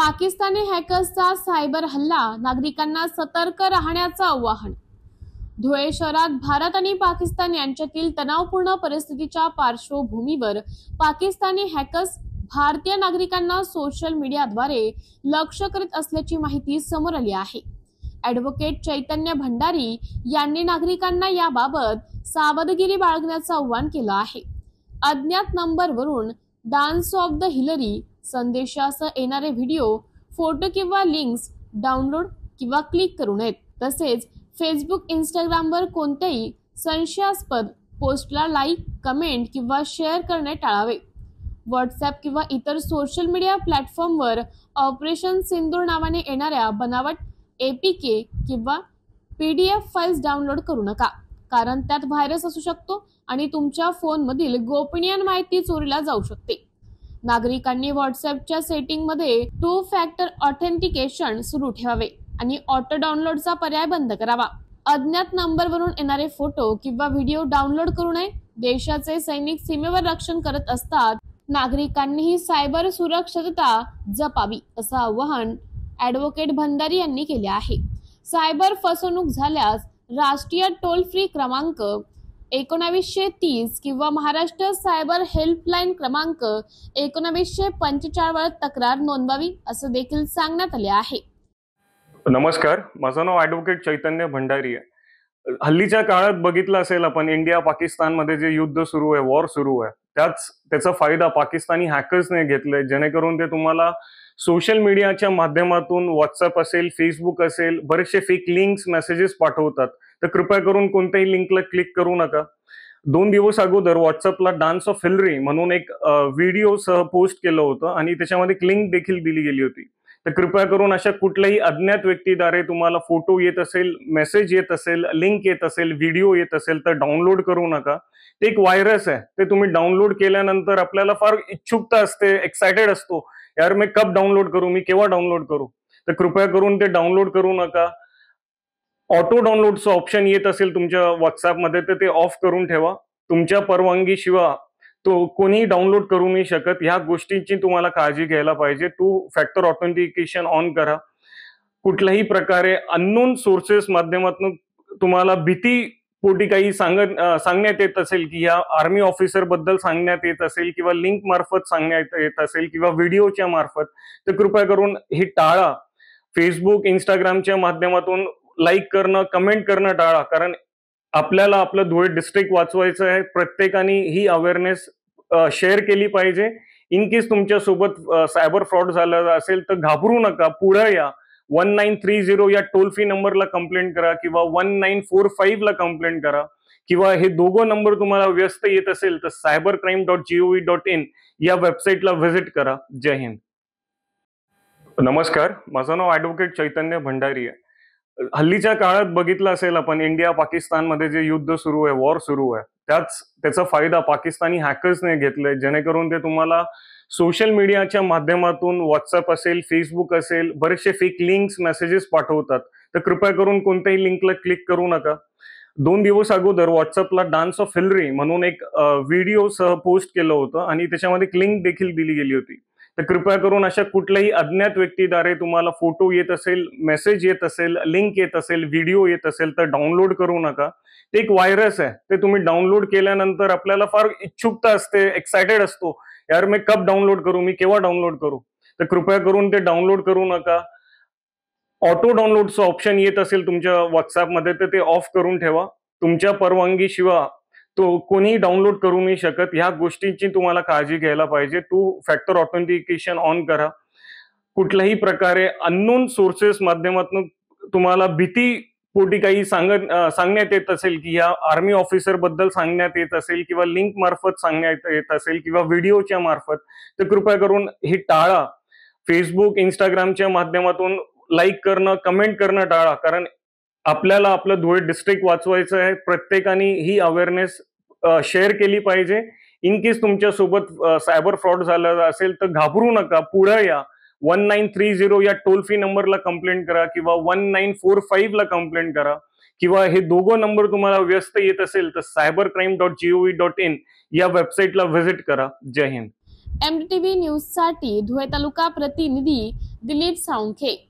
Pakistani हॅकर्सचा cyber हल्ला, नागरिकांना सतर्क राहण्याचं आवाहन। धुळे शहरात भारत आणि पाकिस्तान यांच्यातील तणावपूर्ण परिस्थितीच्या पार्श्वभूमीवर पाकिस्तानी हॅकर्स भारतीय नागरिकांना सोशल मीडियाद्वारे लक्ष्य करीत असल्याची माहिती समोर आली आहे। ॲडव्होकेट चैतन्य भंडारी यांनी नागरिकांना याबाबत सावधगिरी बाळगण्याचं आवाहन केलं आहे। अज्ञात नंबरवरून डान्स ऑफ द हिलरी संदेशासह येणारे व्हिडिओ, फोटो किंवा लिंक्स डाउनलोड किंवा क्लिक करू नयेत। तसेच फेसबुक, इंस्टाग्रामवर कोणत्याही संशयास्पद पोस्टला लाईक, कमेंट किंवा शेअर करणे टाळावे। व्हॉट्सॲप किंवा इतर सोशल मीडिया प्लॅटफॉर्मवर ऑपरेशन सिंदूर नावाने येणाऱ्या बनावट APK किंवा PDF फाइल्स डाउनलोड करू नका, कारण त्यात व्हायरस असू शकतो आणि तुमच्या फोनमधील गोपनीय माहिती चोरीला जाऊ शकते। नागरिकांनी व्हॉट्सॲपच्या सेटिंगमध्ये 2 फॅक्टर ऑथेंटिकेशन सुरू ठेवावे आणि ऑटो डाउनलोडचा पर्याय बंद करावा। अज्ञात नंबरवरून येणारे फोटो किंवा व्हिडिओ डाउनलोड करू नये। देशाचे सैनिक सीमेवर रक्षण करत असतात, नागरिकांनीही सायबर सुरक्षितता जपावी, असं आवाहन ॲडव्होकेट भंडारी यांनी केले आहे। सायबर फसवणूक झाल्यास राष्ट्रीय टोल फ्री क्रमांक 1930 किंवा महाराष्ट्र सायबर हेल्पलाईन क्रमांक 1945 वर तक्रार नोंदवावी, असं देखील सांगण्यात आले आहे। नमस्कार, माझं नाव ॲडव्होकेट चैतन्य भंडारी आहे। हल्लीच्या काळात बघितलं असेल आपण, इंडिया पाकिस्तानमध्ये जे युद्ध सुरू आहे, वॉर सुरू आहे, त्याचा फायदा पाकिस्तानी हॅकर्सने घेतलाय, जेणेकरून ते तुम्हाला सोशल मीडियाच्या माध्यमातून व्हॉट्सअप असेल, फेसबुक असेल, बरेचसे फेक लिंक्स, मेसेजेस पाठवतात। तर कृपया करून कोणत्याही लिंकला क्लिक करू नका। 2 दिवस अगोदर व्हॉट्सअपला डान्स ऑफ हिलरी म्हणून एक व्हिडिओ सह पोस्ट केलं होतं आणि त्याच्यामध्ये एक लिंक देखील दिली गेली होती। तर कृपया करून अशा कुठल्याही अज्ञात व्यक्तीद्वारे तुम्हाला फोटो येत असेल, मेसेज येत असेल, लिंक येत असेल, व्हिडिओ येत असेल तर डाउनलोड करू नका। ते एक व्हायरस आहे, ते तुम्ही डाउनलोड केल्यानंतर आपल्याला फार इच्छुकता असते, एक्साइटेड असतो, यार मी कब डाउनलोड करू, मी केव्हा डाउनलोड करू। तर कृपया करून ते डाउनलोड करू नका। ऑटो डाउनलोडचं ऑप्शन येत असेल तुमच्या व्हॉट्सअपमध्ये तर ते ऑफ करून ठेवा। तुमच्या परवानगीशिवाय तो कोणी डाउनलोड करू नाही शकत। ह्या गोष्टींची तुम्हाला काळजी घ्यायला पाहिजे। 2 फॅक्टर ऑथेंटिकेशन ऑन करा। कुठल्याही प्रकारे अननोन सोर्सेस माध्यमातून तुम्हाला भीती पोटी काही सांगण्यात येत असेल की या आर्मी ऑफिसर बद्दल सांगण्यात येत असेल किंवा लिंक मार्फत सांगण्यात येत असेल किंवा व्हिडिओच्या मार्फत, तर कृपया करून हे टाळा। फेसबुक, इंस्टाग्रामच्या माध्यमातून लाईक करणं, कमेंट करणं टाळा, कारण आपल्याला आपलं धुळे डिस्ट्रिक्ट वाचवायचं आहे। प्रत्येकाने ही अवेअरनेस शेअर केली पाहिजे। इन केस तुमच्यासोबत सायबर फ्रॉड झाला असेल तर घाबरू नका, पुढे या। 1930 या टोल फ्री नंबरला कंप्लेंट करा किंवा 1945 ला कंप्लेंट करा, किंवा हे दोघं नंबर तुम्हाला व्यस्त येत असेल तर cybercrime.gov.in या वेबसाईटला व्हिजिट करा। जय हिंद। नमस्कार, माझं नाव ॲडव्होकेट चैतन्य भंडारी आहे। हल्लीच्या काळात बघितलं असेल आपण, इंडिया पाकिस्तानमध्ये जे युद्ध सुरू आहे, वॉर सुरू आहे, त्याचा फायदा पाकिस्तानी हॅकर्सने घेतलाय, जेणेकरून ते तुम्हाला सोशल मीडियाच्या माध्यमातून व्हॉट्सअप असेल, फेसबुक असेल, बरेचसे फेक लिंक्स, मेसेजेस पाठवतात। तर कृपया करून कोणत्याही लिंकला क्लिक करू नका। 2 दिवस अगोदर व्हॉट्सअपला डान्स ऑफ हिलरी म्हणून एक व्हिडिओ सह पोस्ट केलं होतं आणि त्याच्यामध्ये एक लिंक देखील दिली गेली होती। तर कृपया करून अशा कुठल्याही अज्ञात व्यक्तीद्वारे तुम्हाला फोटो येत असेल, मेसेज येत असेल, लिंक येत असेल, व्हिडिओ येत असेल तर डाउनलोड करू नका। ते एक व्हायरस आहे, ते तुम्ही डाउनलोड केल्यानंतर आपल्याला फार इच्छुकता असते, एक्साइटेड असतो, यार मी कब डाउनलोड करू, मी केव्हा डाउनलोड करू। तर कृपया करून ते डाउनलोड करू नका। ऑटो डाउनलोडचं ऑप्शन येत असेल तुमच्या व्हॉट्सअपमध्ये तर ते ऑफ करून ठेवा। तुमच्या परवानगीशिवाय तो कोणी डाउनलोड करू नाही शकत। ह्या गोष्टींची तुम्हाला काळजी घ्यायला पाहिजे। 2 फॅक्टर ऑथेंटिकेशन ऑन करा। कुठल्याही प्रकारे अननोन सोर्सेस माध्यमातून तुम्हाला भीती पोटी काही सांगण्यात येत असेल की या आर्मी ऑफिसर बद्दल सांगण्यात येत असेल किंवा लिंक मार्फत सांगण्यात येत असेल किंवा व्हिडिओच्या मार्फत, तर कृपया करून हे टाळा। फेसबुक, इंस्टाग्रामच्या माध्यमातून लाईक करणं, कमेंट करणं टाळा, कारण आपल्याला आपलं धुळे डिस्ट्रिक्ट वाचवायचं आहे। प्रत्येकाने ही अवेअरनेस शेअर केली पाहिजे। इन केस तुमच्यासोबत सायबर फ्रॉड झाला असेल तर घाबरू नका, पुढे या। 1930 या टोल फ्री नंबरला कंप्लेंट करा किंवा 1945 ला कंप्लेंट करा, किंवा हे दोघं नंबर तुम्हाला व्यस्त येत असेल तर cybercrime.gov.in या वेबसाईटला व्हिजिट करा। जय हिंद। MTV न्यूज साठी धुळे तालुका प्रतिनिधी दिलीप साळुंखे।